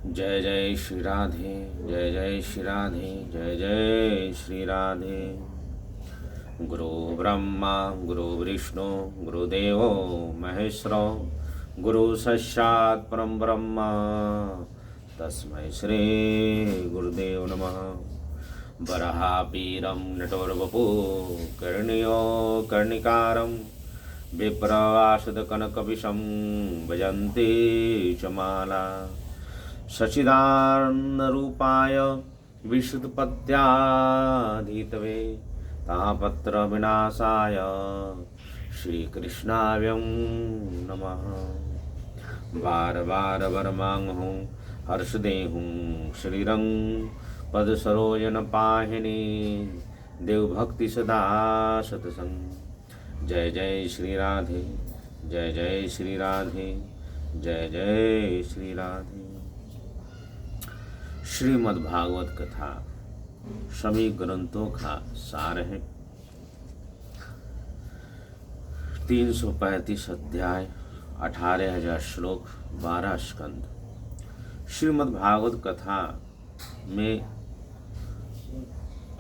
जय जय श्री राधे, जय जय श्री राधे, जय जय श्री राधे। गुरु ब्रह्मा गुरु विष्णु गुरुदेवो महेश्वरो गुरु साक्षात् परम ब्रह्म तस्मै श्री गुरुदेव नमः। वराहपीरं नटोर्वपु कर्णियो कर्णिकारं विप्रवासदकनकविशं भजन्ति च माला। सच्चिदानन्दरूपाय विशुद्धपद्याधीतवे तापत्रविनाशाय श्रीकृष्णाय नमः। बार बार वरमांगहूँ हर्षदेहूँ श्रीरंग पद सरोजन पाहिनी देव भक्ति सदा सतसंग। जय जय श्री राधे, जय जय श्री राधे, जय जय श्री राधे। श्रीमद् भागवत कथा सभी ग्रंथों का सार है। 335 अध्याय, 18,000 श्लोक, 12 स्कंद। श्रीमद् भागवत कथा में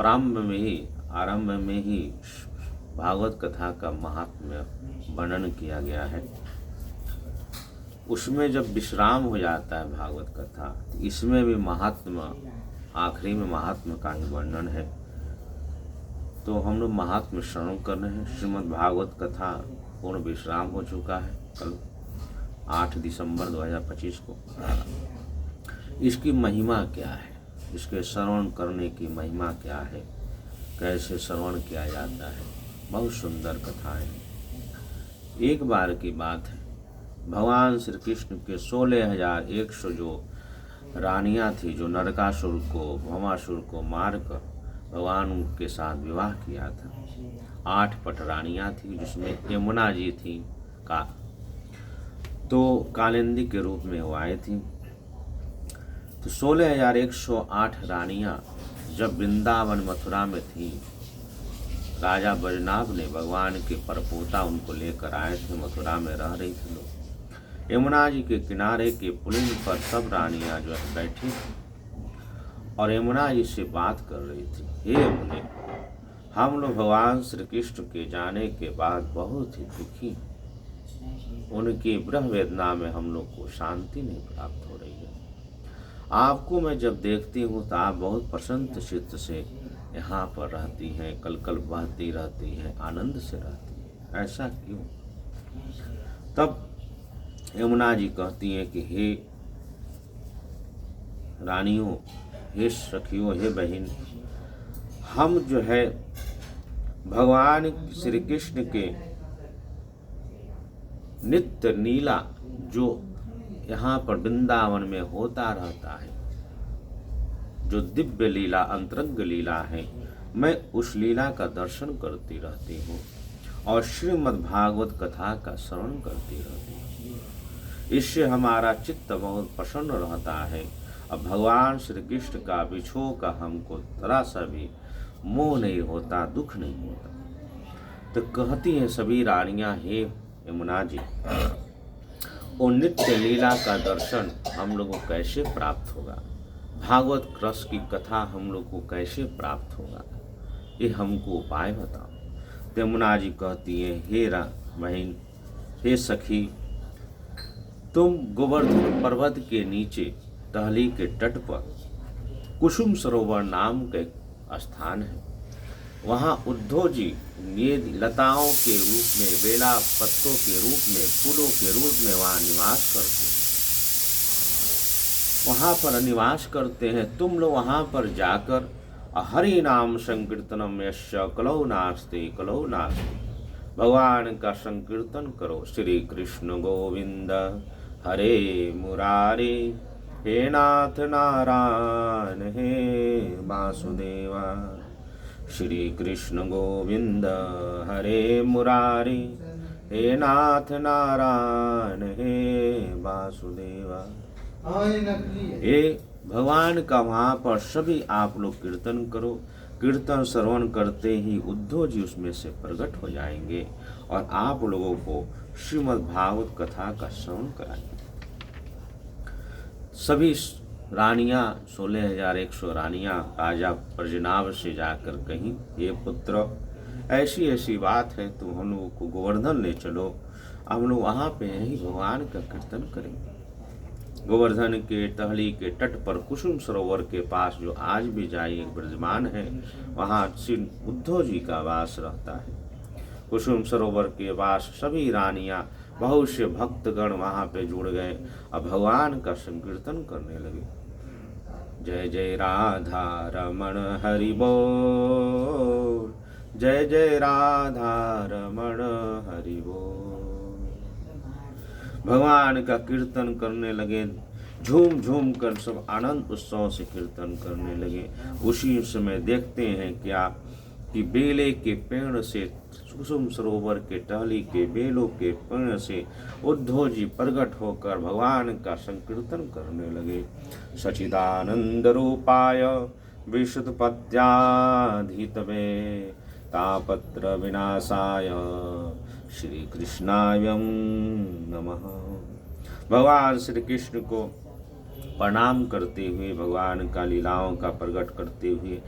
आरंभ में ही भागवत कथा का महात्म्य वर्णन किया गया है। उसमें जब विश्राम हो जाता है भागवत कथा, तो इसमें भी महात्मा, आखिरी में महात्मा का ही वर्णन है। तो हम लोग महात्मा श्रवण कर रहे हैं। श्रीमद् भागवत कथा पूर्ण विश्राम हो चुका है कल 8 दिसंबर 2025 को। इसकी महिमा क्या है, इसके श्रवण करने की महिमा क्या है, कैसे श्रवण किया जाता है, बहुत सुंदर कथाएं हैं। एक बार की बात है, भगवान श्री कृष्ण के 16,100 जो रानियां थी, जो नरकासुर को, भौमासुर को मारकर भगवान के साथ विवाह किया था। 8 पट रानियां थी, जिसमें यमुना जी थी तो कालिंदी के रूप में वो आई थी। तो 16,108 रानियां जब वृंदावन मथुरा में थी, राजा बजनाभ ने भगवान के परपोता उनको लेकर आए थे, मथुरा में रह रही थी लोग। यमुना जी के किनारे के पुलिन पर सब रानियां जो है बैठी थी और यमुना जी से बात कर रही थी। हे यमुने, हम लोग भगवान श्री कृष्ण के जाने के बाद बहुत ही दुखी हैं। उनकी ब्रह्म वेदना में हम लोग को शांति नहीं प्राप्त हो रही है। आपको मैं जब देखती हूँ तो आप बहुत प्रसन्न चित्त से यहाँ पर रहती हैं, कल कल बहती रहती हैं, आनंद से रहती हैं, ऐसा क्यों? तब यमुना जी कहती हैं कि हे रानियों, हे सखियों, हे बहन, हम जो है भगवान श्री कृष्ण के नित्य लीला जो यहाँ पर वृंदावन में होता रहता है, जो दिव्य लीला, अंतरंग लीला है, मैं उस लीला का दर्शन करती रहती हूँ और श्रीमद् भागवत कथा का श्रवण करती रहती हूँ। इससे हमारा चित्त बहुत प्रसन्न रहता है। अब भगवान श्री कृष्ण का बिछो का हमको जरा सा भी मोह नहीं होता, दुख नहीं होता। तो कहती हैं सभी रानियां, हे यमुना जी, वो नित्य लीला का दर्शन हम लोगों को कैसे प्राप्त होगा, भागवत रस की कथा हम लोग को कैसे प्राप्त होगा, ये हमको उपाय बताओ। तो यमुना जी कहती है, हे बहन, हे सखी, तुम गोवर्धन पर्वत के नीचे टहली के तट पर कुसुम सरोवर नाम का एक स्थान है। वहाँ उद्धव जी लताओं के रूप में, बेला पत्तों के रूप में, फूलों के रूप में वहाँ निवास करते हैं। वहाँ पर निवास करते हैं। तुम लोग वहाँ पर जाकर हरि नाम संकीर्तनम यस्य कलौ नास्ति कलौ नास्ति, भगवान का संकीर्तन करो। श्री कृष्ण गोविंद हरे मुरारी, हे नाथ नारायण हे वासुदेवा। श्री कृष्ण गोविंद हरे मुरारी, हे नाथ नारायण हे वासुदेवा। हे भगवान का वहाँ पर सभी आप लोग कीर्तन करो। कीर्तन श्रवण करते ही उद्धव जी उसमें से प्रकट हो जाएंगे और आप लोगों को श्रीमद् भागवत कथा का श्रवण कराएंगे। सभी रानियां 16,100 रानियां राजा प्रजनाभ से जाकर कहीं, हे पुत्र ऐसी ऐसी बात है, तुम हम लोगों को गोवर्धन ले चलो, हम लोग वहाँ पे यही भगवान का कीर्तन करेंगे। गोवर्धन के टहली के तट पर कुसुम सरोवर के पास जो आज भी जाइए विराजमान है, वहाँ श्री उद्धव जी का वास रहता है। कुसुम सरोवर के पास सभी रानियां, बहुत से भक्तगण वहाँ पे जुड़ गए और भगवान का संकीर्तन करने लगे। जय जय राधा रमण हरि बोल, जय जय राधा रमण हरि बोल। भगवान का कीर्तन करने लगे, झूम झूम कर सब आनंद उत्सव से कीर्तन करने लगे। उसी समय देखते हैं क्या कि बेले के पेड़ से, कुसुम सरोवर के टहली के बेलों के पेड़ से उद्धव जी प्रकट होकर भगवान का संकीर्तन करने लगे। सचिदानंद रूपाय विशुद्ध पद्याधितवे तापत्र विनाशाय श्री कृष्णाय नमः। भगवान श्री कृष्ण को प्रणाम करते हुए, भगवान का लीलाओं का प्रकट करते हुए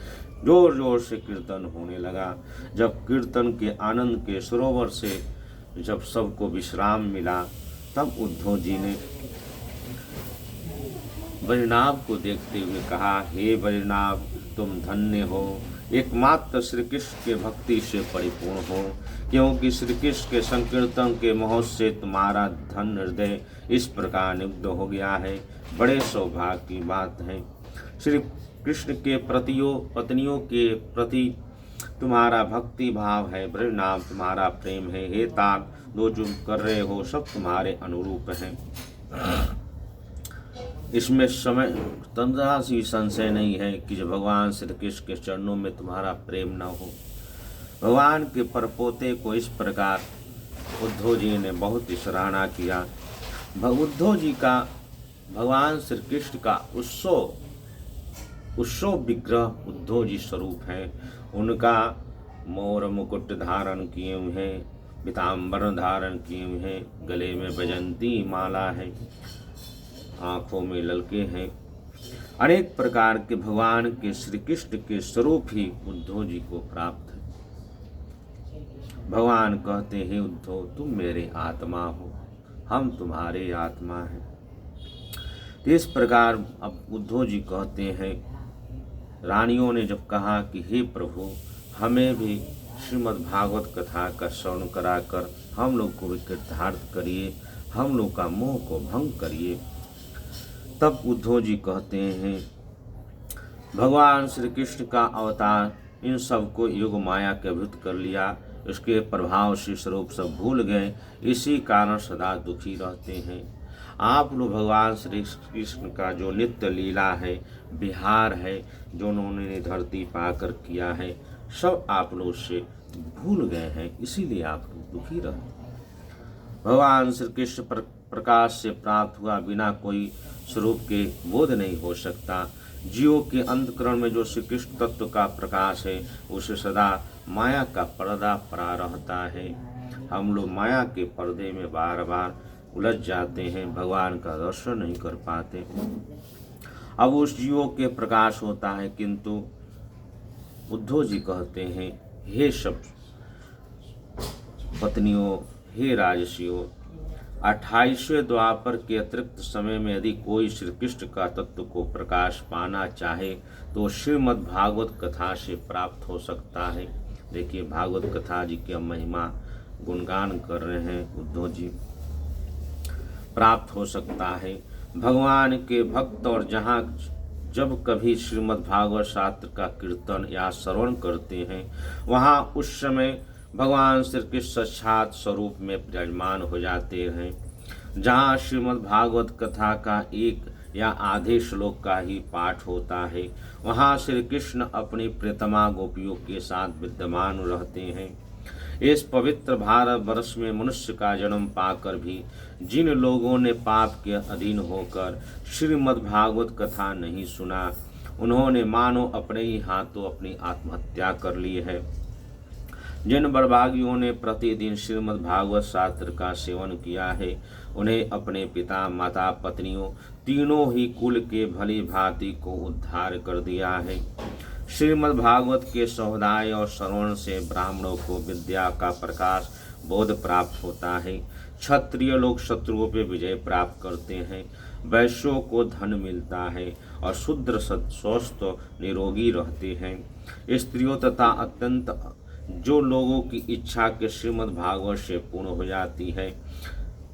जोर जोर से कीर्तन होने लगा। जब कीर्तन के आनंद के सरोवर से जब सबको विश्राम मिला, तब उद्धव जी ने बजनाभ को देखते हुए कहा, हे बजनाभ तुम धन्य हो, एकमात्र श्री कृष्ण के भक्ति से परिपूर्ण हो, क्योंकि श्री कृष्ण के संकीर्तन के मोह से तुम्हारा धन हृदय इस प्रकार निग्ध हो गया है। बड़े सौभाग्य की बात है। श्री कृष्ण के पत्नियों के प्रति तुम्हारा भक्ति भाव है, बजनाभ तुम्हारा प्रेम है। हे तात, जो तुम कर रहे हो सब तुम्हारे अनुरूप है। इसमें समय तंद्रा सी संशय नहीं है कि जब भगवान श्री कृष्ण के चरणों में तुम्हारा प्रेम न हो। भगवान के परपोते को इस प्रकार उद्धव जी ने बहुत ही सराहना किया। उद्धव जी का भगवान श्री कृष्ण का उत्सव विग्रह उद्धव जी स्वरूप है। उनका मोर मुकुट धारण किए हुए हैं, पीताम्बर धारण किए हुए हैं, गले में वैजंती माला है, आंखों में ललके हैं। अनेक प्रकार के भगवान के श्री कृष्ण के स्वरूप ही उद्धव जी को प्राप्त है। भगवान कहते हैं, उद्धव तुम मेरे आत्मा हो, हम तुम्हारे आत्मा हैं। इस प्रकार अब उद्धव जी कहते हैं, रानियों ने जब कहा कि हे प्रभु हमें भी श्रीमद् भागवत कथा का श्रवण कराकर हम लोग को कृतार्थ करिए, हम लोग का मोह को भंग करिए, तब उद्धव जी कहते हैं, भगवान श्री कृष्ण का अवतार इन सबको योग माया के अभिभूत कर लिया, उसके प्रभाव से स्वरूप सब भूल गए, इसी कारण सदा दुखी रहते हैं। आप लोग भगवान श्री कृष्ण का जो नित्य लीला है, विहार है, जो उन्होंने धरती पाकर किया है, सब आप लोग से भूल गए हैं, इसीलिए आप लोग दुखी रहे। भगवान श्री कृष्ण प्रकाश से प्राप्त हुआ बिना कोई स्वरूप के बोध नहीं हो सकता। जीवों के अंतःकरण में जो श्री कृष्ण तत्व का प्रकाश है, उसे सदा माया का पर्दा पड़ा रहता है। हम लोग माया के पर्दे में बार बार उलझ जाते हैं, भगवान का दर्शन नहीं कर पाते। अब उस जीवों के प्रकाश होता है, किंतु उद्धव जी कहते हैं, हे सब पत्नियों, हे राजसियों, 28वें द्वापर के अतिरिक्त समय में यदि कोई श्री कृष्ण का तत्व को प्रकाश पाना चाहे तो श्रीमद् भागवत कथा से प्राप्त हो सकता है। देखिए भागवत कथा जी की महिमा गुणगान कर रहे हैं उद्धव जी। प्राप्त हो सकता है भगवान के भक्त, और जहाँ जब कभी श्रीमद् भागवत शास्त्र का कीर्तन या श्रवण करते हैं, वहाँ उस समय भगवान श्री कृष्ण साक्षात स्वरूप में विराजमान हो जाते हैं। जहाँ श्रीमद् भागवत कथा का एक या आधे श्लोक का ही पाठ होता है, वहाँ श्री कृष्ण अपनी प्रियतमा गोपियों के साथ विद्यमान रहते हैं। इस पवित्र भारत वर्ष में मनुष्य का जन्म पाकर भी जिन लोगों ने पाप के अधीन होकर श्रीमद् भागवत कथा नहीं सुना, उन्होंने मानो अपने ही हाथों अपनी आत्महत्या कर ली है। जिन बड़भागियों ने प्रतिदिन श्रीमद् भागवत शास्त्र का सेवन किया है, उन्हें अपने पिता, माता, पत्नियों तीनों ही कुल के भली भांति को उद्धार कर दिया है। श्रीमद् भागवत के स्वाध्याय और श्रवण से ब्राह्मणों को विद्या का प्रकाश बोध प्राप्त होता है। क्षत्रिय लोग शत्रुओं पर विजय प्राप्त करते हैं, वैश्यों को धन मिलता है और शूद्र स्वस्थ निरोगी रहते हैं। स्त्रियों तथा अत्यंत जो लोगों की इच्छा के श्रीमद् भागवत से पूर्ण हो जाती है,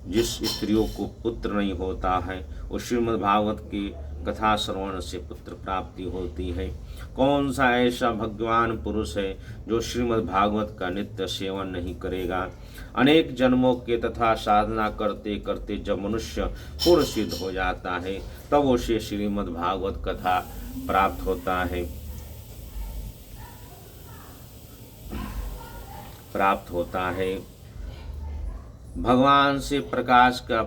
जिस स्त्रियों को पुत्र नहीं होता है, उस श्रीमद् भागवत की कथा श्रवण से पुत्र प्राप्ति होती है। कौन सा ऐसा भगवान पुरुष है जो श्रीमद् भागवत का नित्य सेवन नहीं करेगा। अनेक जन्मों के तथा साधना करते करते जब मनुष्य पूर्ण सिद्ध हो जाता है, तब उसे श्रीमद् भागवत कथा प्राप्त होता है। भगवान से प्रकाश का